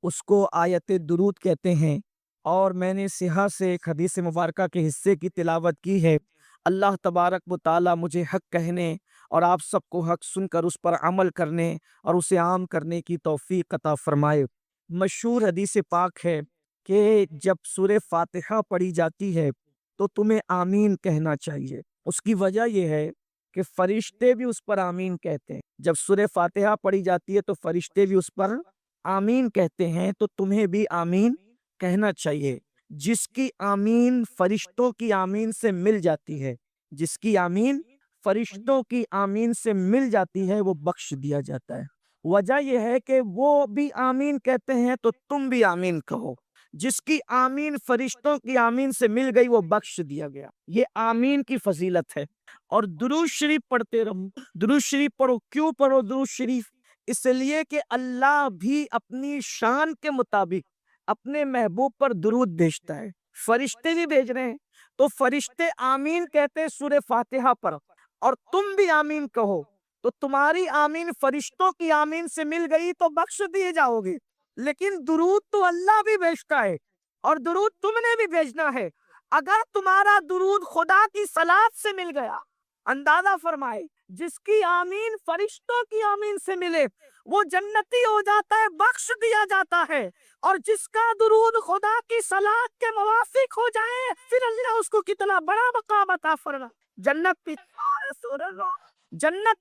اس کو آیت درود کہتے ہیں۔ اور میں نے سیاہ سے ایک حدیث مبارکہ کے حصے کی تلاوت کی ہے۔ اللہ تبارک و تعالیٰ مجھے حق کہنے اور آپ سب کو حق سن کر اس پر عمل کرنے اور اسے عام کرنے کی توفیق عطا فرمائے۔ مشہور حدیث پاک ہے کہ جب سورہ فاتحہ پڑھی جاتی ہے تو تمہیں آمین کہنا چاہیے۔ اس کی وجہ یہ ہے کہ فرشتے بھی اس پر آمین کہتے ہیں۔ جب سورہ فاتحہ پڑھی جاتی ہے تو فرشتے بھی اس پر آمین کہتے ہیں، تو تمہیں بھی آمین کہنا چاہیے۔ جس کی آمین فرشتوں کی آمین سے مل جاتی ہے، جس کی آمین فرشتوں کی آمین سے مل جاتی ہے، وہ بخش دیا جاتا ہے۔ وجہ یہ ہے کہ وہ بھی آمین کہتے ہیں تو تم بھی آمین کہو۔ جس کی آمین فرشتوں کی آمین سے مل گئی وہ بخش دیا گیا۔ یہ آمین کی فضیلت ہے۔ اور درود شریف پڑھتے رہو، درود شریف پڑھو۔ کیوں پڑھو درود شریف؟ اس لیے کہ اللہ بھی اپنی شان کے مطابق اپنے محبوب پر درود بھیجتا ہے، فرشتے بھی بھیج رہے ہیں۔ تو فرشتے آمین کہتے ہیں سورہ فاتحہ پر، اور تم بھی آمین کہو، تو تمہاری آمین فرشتوں کی آمین سے مل گئی تو بخش دیے جاؤ گے۔ لیکن درود تو اللہ بھی بھیجتا ہے، اور درود تم نے بھی بھیجنا ہے۔ اگر تمہارا درود خدا کی صلات سے مل گیا، اندازہ فرمائے، جس کی آمین فرشتوں کی آمین سے ملے وہ جنتی ہو جاتا ہے، بخش دیا جاتا ہے۔ اور جس کا درود خدا کی صلات کے موافق ہو جائے، پھر اللہ اس کو کتنا بڑا مقام عطا فرما۔ جنت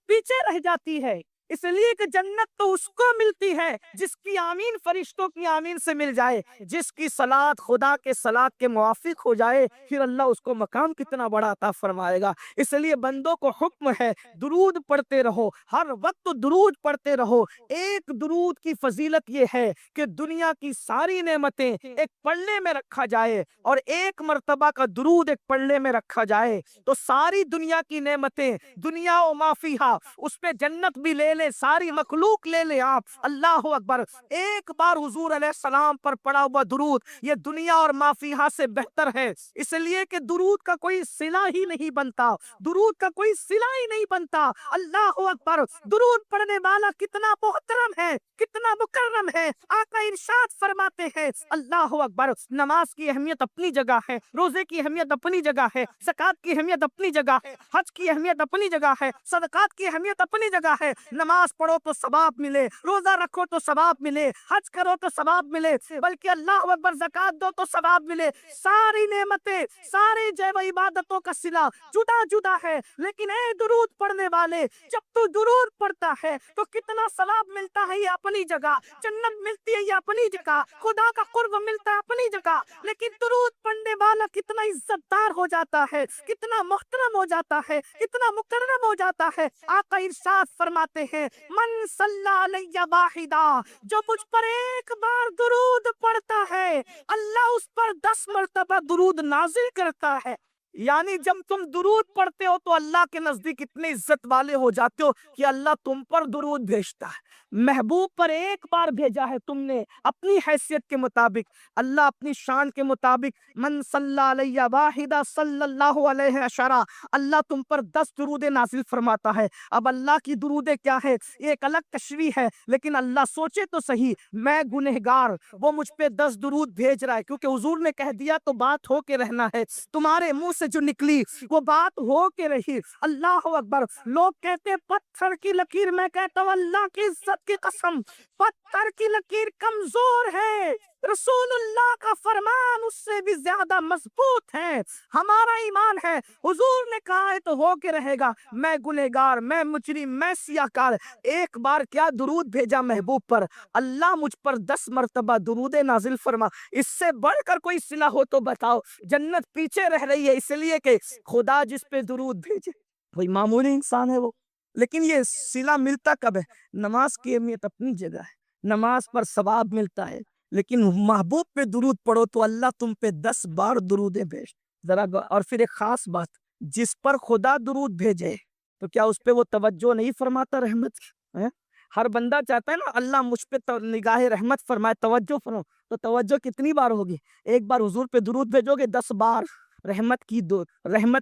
پیچھے رہ جاتی ہے، اس لیے کہ جنت تو اس کو ملتی ہے جس کی آمین فرشتوں کی آمین سے مل جائے، جس کی صلات خدا کے صلات کے موافق ہو جائے، پھر اللہ اس کو مقام کتنا بڑا عطا فرمائے گا۔ اس لیے بندوں کو حکم ہے درود پڑھتے رہو، ہر وقت درود پڑھتے رہو۔ ایک درود کی فضیلت یہ ہے کہ دنیا کی ساری نعمتیں ایک پلڑے میں رکھا جائے، اور ایک مرتبہ کا درود ایک پلڑے میں رکھا جائے تو ساری دنیا کی نعمتیں، دنیا و ما فیہا، اس پہ جنت بھی لے لے، ساری مخلوق لے لے آپ۔ اللہ اکبر! ایک بار حضور علیہ السلام پر پڑا ہوا درود یہ دنیا اور ما فیہا سے بہتر ہے، اس لیے کہ درود کا کوئی صلہ ہی نہیں بنتا، درود کا کوئی صلہ ہی نہیں بنتا۔ اللہ اکبر! درود پڑھنے والا کتنا محترم ہے، کتنا مکرم ہے۔ آقا ارشاد فرماتے ہیں، اللہ اکبر! نماز کی اہمیت اپنی جگہ ہے، روزے کی اہمیت اپنی جگہ ہے، زکوٰۃ کی اہمیت اپنی جگہ ہے، حج کی اہمیت اپنی جگہ ہے، صدقات کی اہمیت اپنی جگہ ہے۔ نماز پڑھو تو ثواب ملے، روزہ رکھو تو ثواب ملے، حج کرو تو ثواب ملے، بلکہ اللہ اکبر زکوٰۃ دو تو ثواب ملے۔ ساری نعمتیں، سارے جے و عبادتوں کا صلہ جدا جدا ہے، لیکن اے درود پڑھنے والے، جب تو درود پڑھتا ہے تو کتنا ثواب ملتا ہے یہ اپنی جگہ، جنت ملتی ہے یہ اپنی جگہ، خدا کا قرب ملتا ہے اپنی جگہ، لیکن درود پڑھنے والا کتنا عزت دار ہو جاتا ہے، کتنا محترم ہو جاتا ہے، کتنا مکرم ہو جاتا ہے۔ آقا ارشاد فرماتے ہیں، من صلی علیہ واحدہ، جو مجھ پر ایک بار درود پڑھتا ہے اللہ اس پر 10 مرتبہ درود نازل کرتا ہے۔ یعنی جب تم درود پڑھتے ہو تو اللہ کے نزدیک اتنے عزت والے ہو جاتے ہو کہ اللہ تم پر درود بھیجتا ہے۔ محبوب پر ایک بار بھیجا ہے تم نے اپنی حیثیت کے مطابق، اللہ اپنی شان کے مطابق، من صلی علیہ واحدہ صلی اللہ علیہ عشرہ، اللہ تم پر 10 درود نازل فرماتا ہے۔ اب اللہ کی درود کیا ہے یہ ایک الگ تشریح ہے، لیکن اللہ سوچے تو صحیح، میں گنہگار، وہ مجھ پہ 10 درود بھیج رہا ہے، کیونکہ حضور نے کہہ دیا تو بات ہو کے رہنا ہے، تمہارے منہ سے جو نکلی وہ بات ہو کے رہی۔ اللہ اکبر! لوگ کہتے ہیں پتھر کی لکیر، میں کہتا ہوں اللہ کی عزت کی قسم پتھر کی لکیر کمزور ہے، رسول اللہ کا فرمان اس سے بھی زیادہ مضبوط ہے۔ ہمارا ایمان ہے حضور نے کہا ہے تو ہو کے رہے گا، میں گنہگار، میں مجرم، میں سیاہکار، ایک بار کیا درود بھیجا محبوب پر، اللہ مجھ پر 10 مرتبہ درود نازل فرما۔ اس سے بڑھ کر کوئی صلہ ہو تو بتاؤ۔ جنت پیچھے رہ رہی ہے اس لیے کہ خدا جس پہ درود بھیجے وہی معمولی انسان ہے وہ، لیکن یہ صلہ ملتا کب ہے؟ نماز کی اہمیت اپنی جگہ ہے، نماز پر ثواب ملتا ہے، لیکن محبوب پہ درود پڑھو تو اللہ تم پہ 10 بار درودیں بھیج ذرا۔ اور پھر ایک خاص بات، جس پر خدا درود بھیجے تو کیا اس پہ وہ توجہ نہیں فرماتا رحمت کی؟ ہر بندہ چاہتا ہے نا اللہ مجھ پہ نگاہ رحمت فرمائے، توجہ فرمائے، تو توجہ کتنی بار ہوگی؟ ایک بار حضور پہ درود بھیجو گے 10 بار رحمت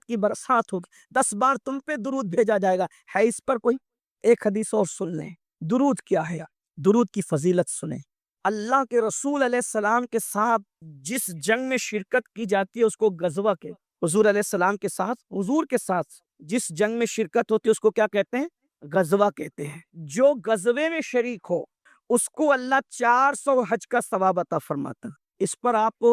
کی برسات ہوگی، 10 بار تم پہ درود بھیجا جائے گا۔ ہے اس پر کوئی؟ ایک حدیث اور سن لیں، درود کیا ہے، درود کی فضیلت سنیں۔ اللہ کے رسول علیہ السلام کے ساتھ جس جنگ میں شرکت کی جاتی ہے اس کو غزوہ کے، حضور علیہ السلام کے ساتھ، حضور کے ساتھ جس جنگ میں شرکت ہوتی ہے اس کو کیا کہتے ہیں؟ غزوہ کہتے ہیں۔ جو غزوے میں شریک ہو اس کو اللہ 400 حج کا ثواب عطا فرماتا ہے۔ اس پر آپ کو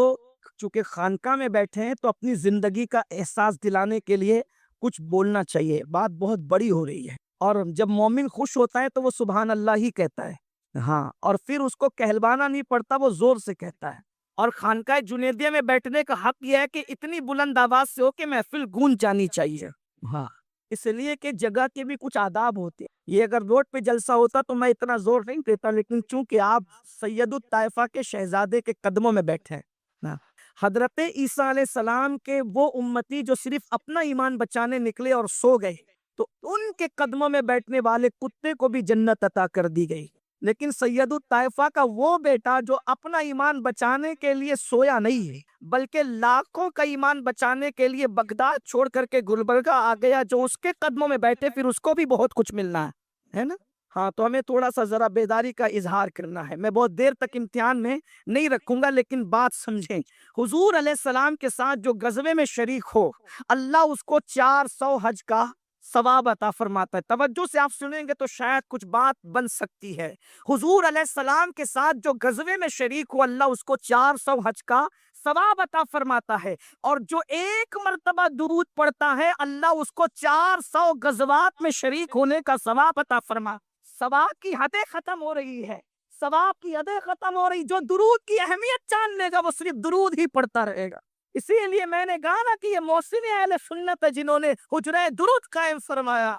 چونکہ خانقاہ میں بیٹھے ہیں تو اپنی زندگی کا احساس دلانے کے لیے کچھ بولنا چاہیے، بات بہت بڑی ہو رہی ہے، اور جب مومن خوش ہوتا ہے تو وہ سبحان اللہ ہی کہتا ہے، ہاں، اور پھر اس کو کہلوانا نہیں پڑتا، وہ زور سے کہتا ہے۔ اور خانقاہ جنیدیہ میں بیٹھنے کا حق یہ ہے کہ اتنی بلند آواز سے ہو کہ محفل گونج جانی چاہیے، ہاں، اس لیے کہ جگہ کے بھی کچھ آداب ہوتے ہیں۔ یہ اگر روڈ پہ جلسہ ہوتا تو میں اتنا زور نہیں دیتا، لیکن چونکہ آپ سید الطائفہ کے شہزادے کے قدموں میں بیٹھے ہیں، حضرت عیسیٰ علیہ السلام کے وہ امتی جو صرف اپنا ایمان بچانے نکلے اور سو گئے، تو ان کے قدموں میں بیٹھنے والے کتے کو بھی جنت عطا کر دی گئی۔ لیکن سید الطائفہ کا وہ بیٹا جو اپنا ایمان بچانے کے لیے سویا نہیں ہے، بلکہ لاکھوں کا ایمان بچانے کے لیے بغداد چھوڑ کر کے گلبرگہ آ گیا، جو اس کے قدموں میں بیٹھے پھر اس کو بھی بہت کچھ ملنا ہے نا؟ ہاں، تو ہمیں تھوڑا سا ذرا بیداری کا اظہار کرنا ہے۔ میں بہت دیر تک امتحان میں نہیں رکھوں گا، لیکن بات سمجھیں۔ حضور علیہ السلام کے ساتھ جو غزوے میں شریک ہو، اللہ اس کو 400 حج کا ثواب عطا فرماتا ہے۔ توجہ سے آپ سنیں گے تو شاید کچھ بات بن سکتی ہے۔ حضور علیہ السلام کے ساتھ جو غزوے میں شریک ہو، اللہ اس کو 400 حج کا ثواب عطا فرماتا ہے، اور جو ایک مرتبہ درود پڑھتا ہے اللہ اس کو 400 غزوات میں شریک ہونے کا ثواب عطا فرما۔ ثواب کی حدیں ختم ہو رہی ہے، ثواب کی حدیں ختم ہو رہی۔ جو درود کی اہمیت جان لے گا وہ صرف درود ہی پڑھتا رہے گا۔ اسی لیے میں نے کہا نا کہ یہ محسن اہل سنت ہے جنہوں نے حجرہ درود قائم فرمایا،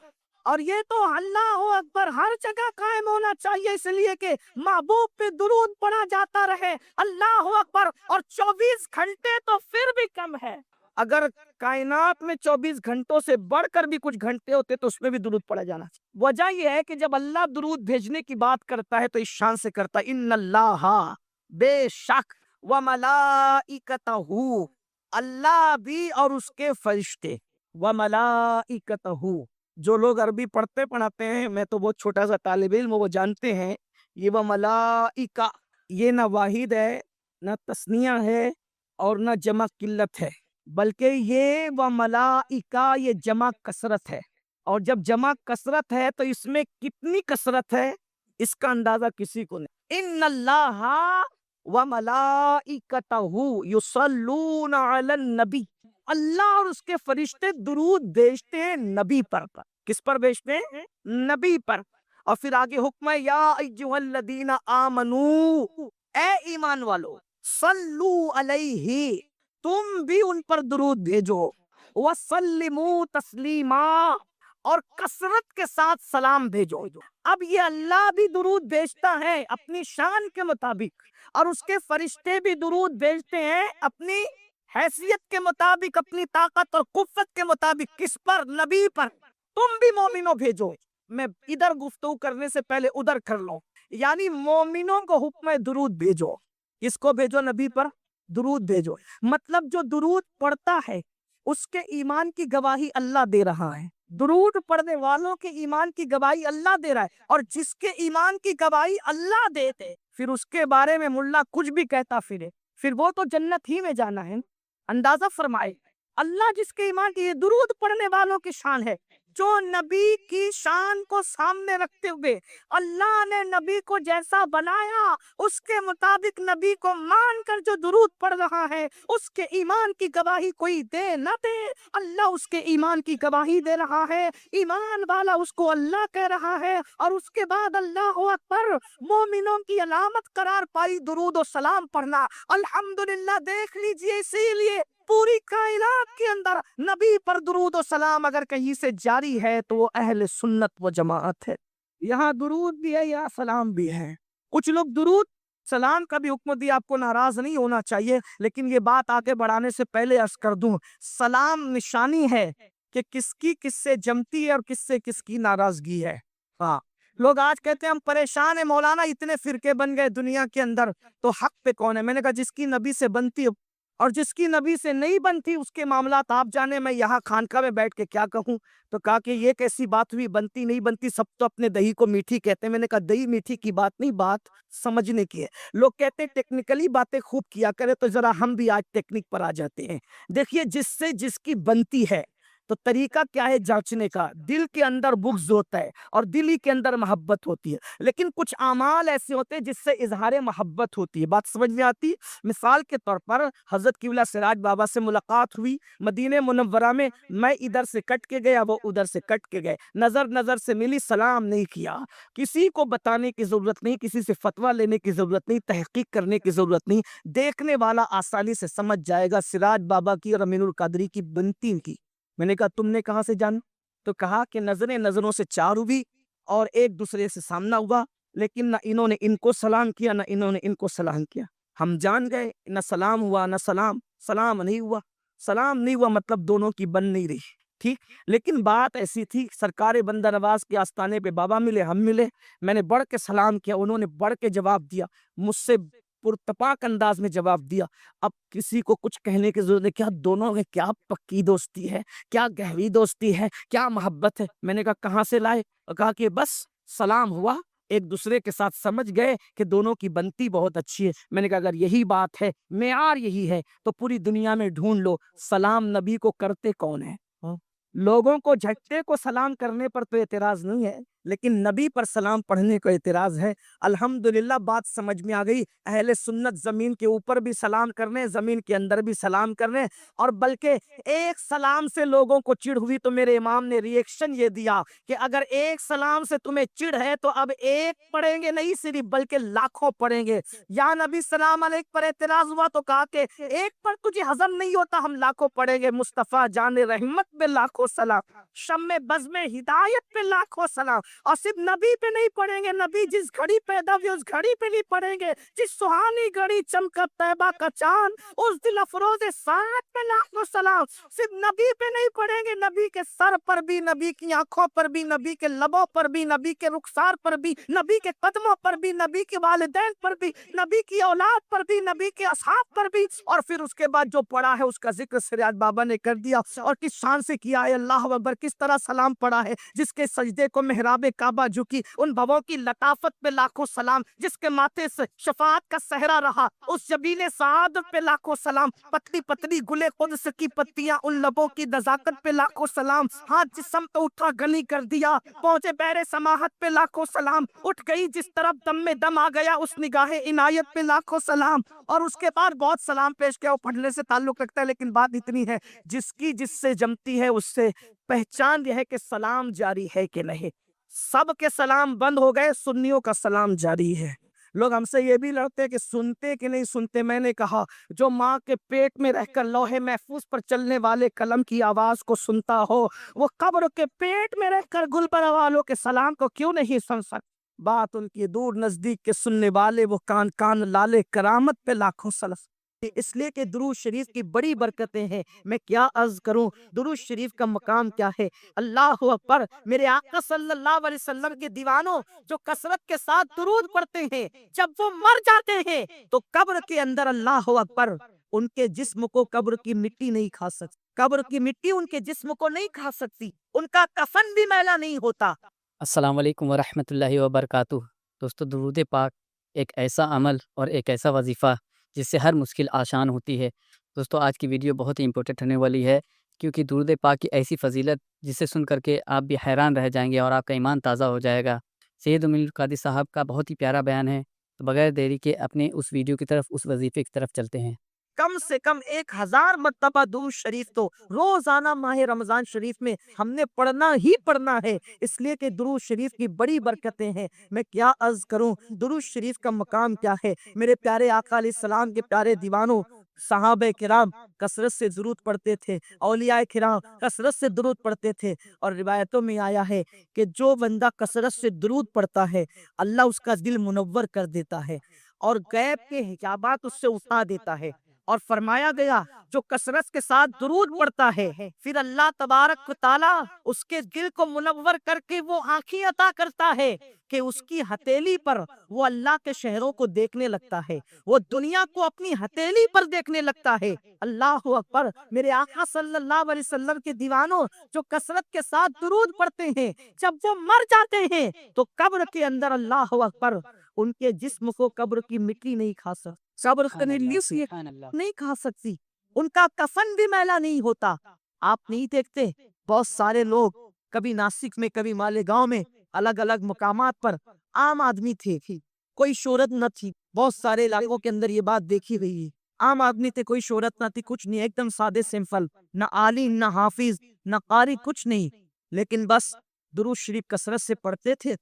اور یہ تو اللہ اکبر ہر جگہ قائم ہونا چاہیے، اس لیے کہ محبوب پہ درود پڑھا جاتا رہے، اللہ اکبر۔ اور 24 گھنٹے تو پھر بھی کم ہے، اگر کائنات میں 24 گھنٹوں سے بڑھ کر بھی کچھ گھنٹے ہوتے تو اس میں بھی درود پڑھا جانا چاہیے۔ وجہ یہ ہے کہ جب اللہ درود بھیجنے کی بات کرتا ہے تو اس شان سے کرتا ہے، ان اللہ، بے شک، وملائکتہ، اللہ بھی اور اس کے فرشتے، وملائکتہ، جو لوگ عربی پڑھتے پڑھاتے ہیں، میں تو بہت چھوٹا سا طالب علم، وہ جانتے ہیں یہ وملائکہ، یہ نہ واحد ہے، نہ تثنیہ ہے، اور نہ جمع قلت ہے، بلکہ یہ وملائکہ یہ جمع کثرت ہے، اور جب جمع کثرت ہے تو اس میں کتنی کثرت ہے اس کا اندازہ کسی کو نہیں۔ ان اللہ وملائکتہ یصلون علی النبی، اللہ اور اس کے فرشتے درود بھیجتے ہیں نبی پر۔ کس پر بھیجتے ہیں؟ نبی پر۔ اور پھر آگے حکم ہے، یا ایھا الذین آمنو، اے ایمان والو، صلو علیہ، تم بھی ان پر درود بھیجو، وسلموا تسلیما، اور کثرت کے ساتھ سلام بھیجو۔ اب یہ اللہ بھی درود بھیجتا ہے اپنی شان کے مطابق، اور اس کے فرشتے بھی درود بھیجتے ہیں اپنی حیثیت کے مطابق، اپنی طاقت اور قوت کے مطابق۔ کس پر؟ نبی پر۔ تم بھی مومنوں بھیجو۔ میں ادھر گفتگو کرنے سے پہلے ادھر کر لوں، یعنی مومنوں کو حکم ہے درود بھیجو۔ کس کو بھیجو؟ نبی پر درود بھیجو۔ مطلب جو درود پڑھتا ہے اس کے ایمان کی گواہی اللہ دے رہا ہے، درود پڑھنے والوں کے ایمان کی گواہی اللہ دے رہا ہے، اور جس کے ایمان کی گواہی اللہ دیتے پھر اس کے بارے میں ملا کچھ بھی کہتا پھر وہ تو جنت ہی میں جانا ہے۔ اندازہ فرمائے، اللہ جس کے ایمان کی، یہ درود پڑھنے والوں کی شان ہے، جو نبی کی شان کو سامنے رکھتے ہوئے اللہ نے نبی کو جیسا بنایا اس کے مطابق نبی کو مان کر جو درود پڑھ رہا ہے، اس کے ایمان کی گواہی کوئی دے نہ دے، اللہ اس کے ایمان کی گواہی دے رہا ہے، ایمان والا اس کو اللہ کہہ رہا ہے، اور اس کے بعد اللہ اکبر، مومنوں کی علامت قرار پائی درود و سلام پڑھنا۔ الحمدللہ، دیکھ لیجئے، اسی لیے پوری کائنات کے اندر نبی پر درود و سلام اگر کہیں سے جاری ہے تو وہ اہل سنت و جماعت ہے۔ یہاں درود بھی ہے، یہاں سلام بھی ہے۔ کچھ لوگ درود سلام کا بھی حکم دیا، آپ کو ناراض نہیں ہونا چاہیے، لیکن یہ بات آگے بڑھانے سے پہلے عرض کر دوں، سلام نشانی ہے کہ کس کی کس سے جمتی ہے اور کس سے کس کی ناراضگی ہے۔ ہاں، لوگ آج کہتے ہیں ہم پریشان ہیں مولانا، اتنے فرقے بن گئے دنیا کے اندر، تو حق پہ کون ہے؟ میں نے کہا جس کی نبی سے بنتی ہو اور جس کی نبی سے نہیں بنتی اس کے معاملات آپ جانے، میں یہاں خانقاہ میں بیٹھ کے کیا کہوں۔ تو کہا کہ یہ کیسی بات ہوئی، بنتی نہیں بنتی، سب تو اپنے دہی کو میٹھی کہتے ہیں۔ میں نے کہا دہی میٹھی کی بات نہیں، بات سمجھنے کی ہے۔ لوگ کہتے ہیں ٹیکنیکلی باتیں خوب کیا کرے، تو ذرا ہم بھی آج ٹیکنیک پر آ جاتے ہیں۔ دیکھیے، جس سے جس کی بنتی ہے تو طریقہ کیا ہے جانچنے کا؟ دل کے اندر بغض ہوتا ہے اور دل ہی کے اندر محبت ہوتی ہے، لیکن کچھ اعمال ایسے ہوتے ہیں جس سے اظہار محبت ہوتی ہے۔ بات سمجھ میں آتی؟ مثال کے طور پر حضرت قبلہ سراج بابا سے ملاقات ہوئی مدینہ منورہ میں، میں ادھر سے کٹ کے گیا، وہ ادھر سے کٹ کے گئے، نظر نظر سے ملی، سلام نہیں کیا۔ کسی کو بتانے کی ضرورت نہیں، کسی سے فتویٰ لینے کی ضرورت نہیں، تحقیق کرنے کی ضرورت نہیں، دیکھنے والا آسانی سے سمجھ جائے گا سراج بابا کی اور امین القادری کی بنتی کی۔ میں نے کہا تم نے کہاں سے جانا؟ تو کہا کہ نظریں نظروں سے چار ہوئی اور ایک دوسرے سے سامنا ہوا، لیکن نہ انہوں نے ان کو سلام کیا نہ انہوں نے ان کو سلام کیا۔ ہم جان گئے نہ سلام ہوا نہ سلام نہیں ہوا۔ سلام نہیں ہوا مطلب دونوں کی بن نہیں رہی، ٹھیک۔ لیکن بات ایسی تھی، سرکار بندہ نواز کے آستانے پہ بابا ملے، ہم ملے، میں نے بڑھ کے سلام کیا، انہوں نے بڑھ کے جواب دیا، مجھ سے پرتپاک انداز میں جواب دیا۔ اب کسی کو کچھ کہنے کی ضرورت ہے کیا؟ دونوں میں کیا پکی دوستی ہے، کیا گہری دوستی ہے، کیا محبت ہے۔ میں نے کہا کہاں سے لائے؟ کہا کہ بس سلام ہوا، ایک دوسرے کے ساتھ سمجھ گئے کہ دونوں کی بنتی بہت اچھی ہے۔ میں نے کہا اگر یہی بات ہے، معیار یہی ہے، تو پوری دنیا میں ڈھونڈ لو سلام نبی کو کرتے کون ہے۔ لوگوں کو جھٹے کو سلام کرنے پر تو اعتراض نہیں ہے، لیکن نبی پر سلام پڑھنے کو اعتراض ہے۔ الحمدللہ بات سمجھ میں آ گئی۔ اہل سنت زمین کے اوپر بھی سلام کرنے، زمین کے اندر بھی سلام کرنے، اور بلکہ ایک سلام سے لوگوں کو چڑ ہوئی تو میرے امام نے ریئیکشن یہ دیا کہ اگر ایک سلام سے تمہیں چڑ ہے تو اب ایک پڑھیں گے نہیں صرف، بلکہ لاکھوں پڑھیں گے۔ یا نبی سلام علیک پر اعتراض ہوا تو کہا کہ ایک پر تجھے ہضم نہیں ہوتا، ہم لاکھوں پڑھیں گے۔ مصطفیٰ جان رحمت پہ لاکھوں سلام، شم بزم ہدایت پہ لاکھوں سلام۔ اور صرف نبی پہ نہیں پڑھیں گے، نبی جس گھڑی پیدا ہوئے اس گھڑی پہ نہیں پڑھیں گے، جس سہانی گھڑی چمکا طیبہ کا چاند اس دل افروز ساعت پہ لاکھوں سلام۔ صرف نبی پہ نہیں پڑھیں گے، نبی کے سر پر بھی، نبی کی آنکھوں پر بھی، نبی کے لبوں پر بھی، نبی کے رخسار پر بھی، نبی کے قدموں پر بھی، نبی کے والدین پر بھی، نبی کی اولاد پر بھی، نبی کے اصحاب پر بھی۔ اور پھر اس کے بعد جو پڑھا ہے اس کا ذکر سراج بابا نے کر دیا، اور کس شان سے کیا ہے، اللہ اکبر، کس طرح سلام پڑھا ہے۔ جس کے سجدے کو محراب کعبہ جھکی، ان بھووں کی لطافت پہ لاکھوں سلام، جس کے ماتھے سے شفاعت کا صحرا رہا اس جبین سعادت پہ لاکھوں سلام، پتلی پتلی گلے قدس کی پتیاں ان لبوں کی نزاکت پہ لاکھوں سلام، ہاتھ جسم تو اٹھا گنی کر دیا پہنچے بیر سماحت پہ لاکھوں سلام، اٹھ گئی جس طرف دم میں دم آ گیا اس نگاہ عنایت پہ لاکھوں سلام۔ اور اس کے بعد بہت سلام پیش کیا، وہ پڑھنے سے تعلق رکھتا ہے، لیکن بات اتنی ہے جس کی جس سے جمتی ہے اس سے پہچان یہ ہے کہ سلام جاری ہے کہ نہیں۔ سب کے سلام بند ہو گئے، سنیوں کا سلام جاری ہے۔ لوگ ہم سے یہ بھی لڑتے ہیں کہ سنتے کہ نہیں سنتے۔ میں نے کہا جو ماں کے پیٹ میں رہ کر لوح محفوظ پر چلنے والے قلم کی آواز کو سنتا ہو، وہ قبر کے پیٹ میں رہ کر گلبرہ والوں کے سلام کو کیوں نہیں سن سکتا؟ بات ان کی دور نزدیک کے سننے والے، وہ کان کان لالے کرامت پہ لاکھوں سلام۔ اس لیے کہ درود شریف کی بڑی برکتیں ہیں، میں کیا عرض کروں، درود شریف کا مقام کیا ہے۔ اللہ اکبر، میرے آقا صلی اللہ علیہ وسلم کے دیوانوں جو کثرت کے ساتھ درود پڑھتے ہیں، جب وہ مر جاتے ہیں تو قبر کے اندر، اللہ اکبر، ان کے جسم کو قبر کی مٹی نہیں کھا سکتی، قبر کی مٹی ان کے جسم کو نہیں کھا سکتی، ان کا کفن بھی میلا نہیں ہوتا۔ السلام علیکم ورحمۃ اللہ وبرکاتہ۔ دوستو، درود پاک ایک ایسا عمل اور ایک ایسا وظیفہ جس سے ہر مشکل آسان ہوتی ہے۔ دوستو، آج کی ویڈیو بہت ہی امپورٹنٹ ہونے والی ہے، کیونکہ درود پاک کی ایسی فضیلت جسے سن کر کے آپ بھی حیران رہ جائیں گے اور آپ کا ایمان تازہ ہو جائے گا۔ سید امین القادری صاحب کا بہت ہی پیارا بیان ہے، تو بغیر دیری کے اپنے اس ویڈیو کی طرف، اس وظیفے کی طرف چلتے ہیں۔ کم سے کم 1000 مرتبہ درود شریف تو روزانہ ماہ رمضان شریف میں ہم نے پڑھنا ہی پڑھنا ہے، اس لیے کہ درود شریف کی بڑی برکتیں ہیں۔ میں کیا عرض کروں، درود شریف کا مقام کیا ہے۔ میرے پیارے آقا علیہ السلام کے پیارے دیوانوں، صحابہ کرام کثرت سے درود پڑھتے تھے، اولیاء کرام کثرت سے درود پڑھتے تھے، اور روایتوں میں آیا ہے کہ جو بندہ کثرت سے درود پڑھتا ہے اللہ اس کا دل منور کر دیتا ہے اور غیب کے حجابات اس سے اٹھا دیتا ہے۔ اور فرمایا گیا جو کثرت کے ساتھ درود پڑھتا ہے پھر اللہ تبارک و تعالی اس کے دل کو منور کر کے وہ آنکھیں عطا کرتا ہے کہ اس کی ہتھیلی پر وہ اللہ کے شہروں کو دیکھنے لگتا ہے، وہ دنیا کو اپنی ہتھیلی پر دیکھنے لگتا ہے۔ اللہ اکبر! میرے آقا صلی اللہ علیہ وسلم کے دیوانوں جو کثرت کے ساتھ درود پڑھتے ہیں، جب وہ مر جاتے ہیں تو قبر کے اندر اللہ اکبر ان کے جسم کو قبر کی مٹی نہیں کھا سکتی، قبر نہیں کھا سکتی، ان کا کفن بھی میلا نہیں ہوتا۔ آپ نہیں دیکھتے بہت سارے لوگ کبھی ناسک میں کبھی مالیگاؤں میں الگ الگ مقامات پر عام آدمی تھے، کوئی شہرت نہ تھی، بہت سارے علاقوں کے اندر یہ بات دیکھی گئی ہے، عام آدمی تھے، کوئی شہرت نہ تھی، کچھ نہیں، ایک دم سادے سمپل، نہ عالم نہ حافظ نہ قاری، کچھ نہیں، لیکن بس درود شریف کثرت سے پڑھتے تھے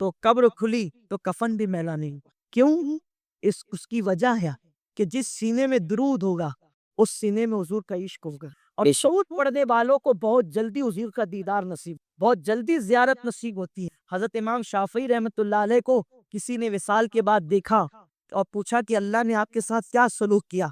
تو قبر کھلی تو کفن بھی میلا نہیں۔ کیوں؟ اس کی وجہ ہے کہ جس سینے میں درود ہوگا اس سینے میں حضور کا عشق ہوگا، اور درود پڑھنے والوں کو بہت جلدی حضور کا دیدار نصیب، بہت جلدی زیارت نصیب ہوتی ہے۔ حضرت امام شافعی رحمۃ اللہ علیہ کو کسی نے وصال کے بعد دیکھا اور پوچھا کہ اللہ نے آپ کے ساتھ کیا سلوک کیا،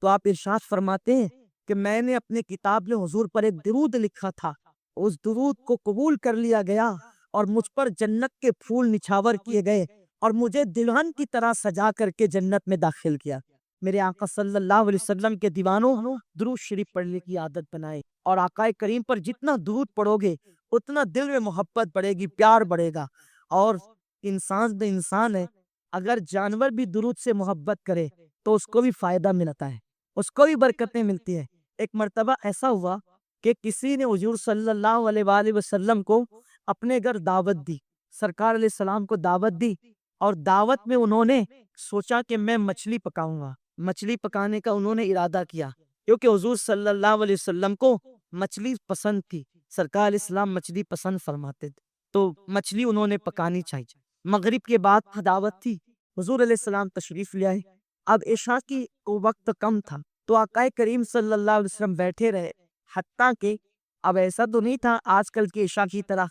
تو آپ ارشاد فرماتے ہیں کہ میں نے اپنے کتاب میں حضور پر ایک درود لکھا تھا، اس درود کو قبول کر لیا گیا اور مجھ پر جنت کے پھول نچھاور کیے گئے اور مجھے دلہن کی طرح سجا کر کے جنت میں داخل کیا۔ میرے آقا صلی اللہ علیہ وسلم کے دیوانوں درود شریف پڑھنے کی عادت بنائے، اور آقا کریم پر جتنا درود پڑھو گے اتنا دل میں محبت بڑھے گی، پیار بڑھے گا، اور انسان تو انسان ہے، اگر جانور بھی درود سے محبت کرے تو اس کو بھی فائدہ ملتا ہے، اس کو بھی برکتیں ملتی ہے۔ ایک مرتبہ ایسا ہوا کہ کسی نے حضور صلی اللہ علیہ وآلہ وسلم کو اپنے گھر دعوت دی، سرکار علیہ السلام کو دعوت دی، اور دعوت میں انہوں نے سوچا کہ میں مچھلی پکاؤں گا، مچھلی پکانے کا انہوں نے ارادہ کیا، کیونکہ حضور صلی اللہ علیہ وسلم کو مچھلی پسند تھی، سرکار علیہ السلام مچھلی پسند فرماتے تھے، تو مچھلی انہوں نے پکانی چاہیے۔ مغرب کے بعد دعوت تھی، حضور علیہ السلام تشریف لے آئے، اب عشاء کی وقت کم تھا تو آقا کریم صلی اللہ علیہ وسلم بیٹھے رہے، حتیٰ کہ اب ایسا تو نہیں تھا آج کل کی عشاء کی طرح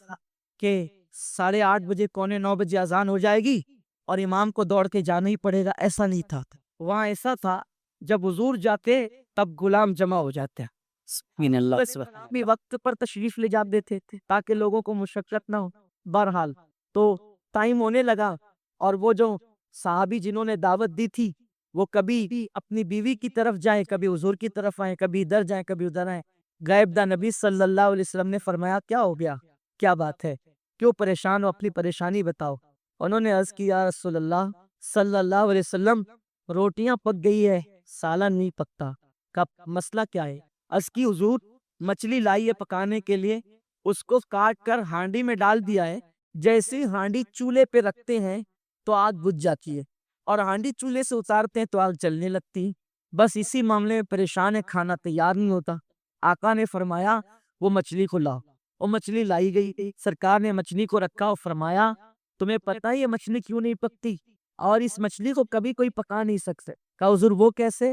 کہ 8:30 بجے 9:45 بجے اذان ہو جائے گی اور امام کو دوڑ کے جانا ہی پڑے گا، ایسا نہیں تھا۔ وہاں ایسا تھا جب حضور جاتے تب غلام جمع ہو جاتے بھی وقت پر تشریف لے جاتے تھے تاکہ لوگوں کو مشقت نہ ہو۔ بہرحال تو ٹائم ہونے لگا، اور وہ جو صحابی جنہوں نے دعوت دی تھی وہ کبھی اپنی بیوی کی طرف جائیں، کبھی حضور کی طرف آئیں، کبھی ادھر جائیں کبھی ادھر آئیں۔ غائب دا نبی صلی اللہ علیہ وسلم نے فرمایا کیا ہو گیا، کیا بات ہے، کیوں پریشان ہو، اپنی پریشانی بتاؤ۔ انہوں نے عرض کیا رسول اللہ صلی اللہ علیہ وسلم روٹیاں پک گئی ہے، سالن نہیں پکتا، کب مسئلہ کیا ہے؟ عرض کی حضور مچھلی لائی ہے پکانے کے لیے، اس کو کاٹ کر ہانڈی میں ڈال دیا ہے، جیسے ہانڈی چولہے پہ رکھتے ہیں تو آگ بجھ جاتی ہے، اور ہانڈی چولہے سے اتارتے ہیں تو آگ جلنے لگتی، بس اسی معاملے میں پریشان ہے، کھانا تیار نہیں ہوتا۔ آقا نے فرمایا وہ مچھلی کو لاؤ، وہ مچھلی لائی گئی، سرکار نے مچھلی کو رکھا اور فرمایا تمہیں پتہ ہے یہ مچھلی کیوں نہیں پکتی، اور اس مچھلی کو کبھی کوئی پکا نہیں سکتے؟ کہا حضور وہ کیسے؟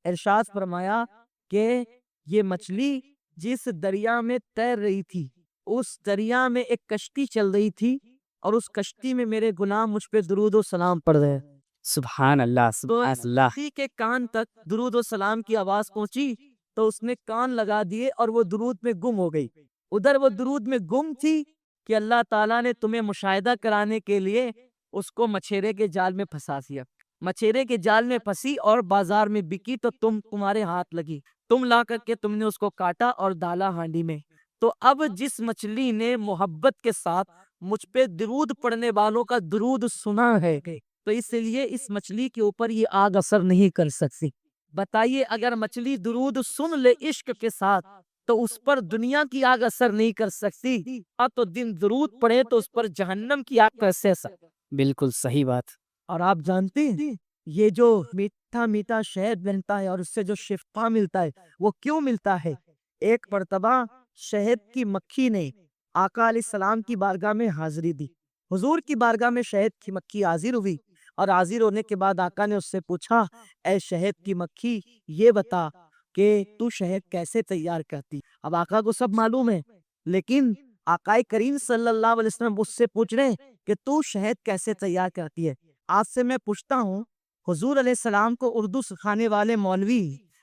ارشاد فرمایا کہ یہ مچھلی جس دریا میں تیر رہی تھی اس دریا میں ایک کشتی چل رہی تھی، اور اس کشتی میں میرے غلام مجھ پہ درود و سلام پڑھ رہے ہیں۔ سبحان اللہ، سبحان اللہ۔ کشتی کے کان تک درود و سلام کی آواز پہنچی تو اس نے کان لگا دیے اور وہ درود میں گم ہو گئی۔ ادھر وہ درود میں گم تھی کہ اللہ تعالیٰ نے تمہیں مشاہدہ کرانے کے لیے اس کو مچھیرے کے جال میں پھنسا دیا، مچھیرے کے جال میں پھنسی اور بازار میں بکی تو تمہارے ہاتھ لگی، تم لا کر کے تم نے اس کو کاٹا اور ڈالا ہانڈی میں۔ تو اب جس مچھلی نے محبت کے ساتھ مجھ پہ درود پڑھنے والوں کا درود سنا ہے تو اس لیے اس مچھلی کے اوپر یہ آگ اثر نہیں کر سکتی۔ بتائیے اگر مچھلی درود سن لے عشق کے ساتھ تو اس پر دنیا کی آگ اثر نہیں کر سکتی، تو دن درود پڑھے تو اس پر جہنم کی آگ کیسے اثر؟ بالکل صحیح بات۔ اور آپ جانتے ہیں یہ جو میٹھا میٹھا شہد بنتا ہے اور اس سے جو شفا ملتا ہے وہ کیوں ملتا ہے؟ ایک مرتبہ شہد کی مکھی نے آقا علیہ السلام کی بارگاہ میں حاضری دی، حضور کی بارگاہ میں شہد کی مکھی حاضر ہوئی، اور حاضر ہونے کے بعد آقا نے اس سے پوچھا اے شہد کی مکھی یہ بتا کہ تو شہد کیسے تیار کرتی؟ اب آقا کو سب معلوم ہے، لیکن آقا کریم صلی اللہ علیہ وسلم اس سے پوچھ رہے ہیں کہ تو شہد کیسے تیار کرتی ہے؟ آج سے میں پوچھتا ہوں حضور علیہ السلام کو اردو سکھانے والے مولوی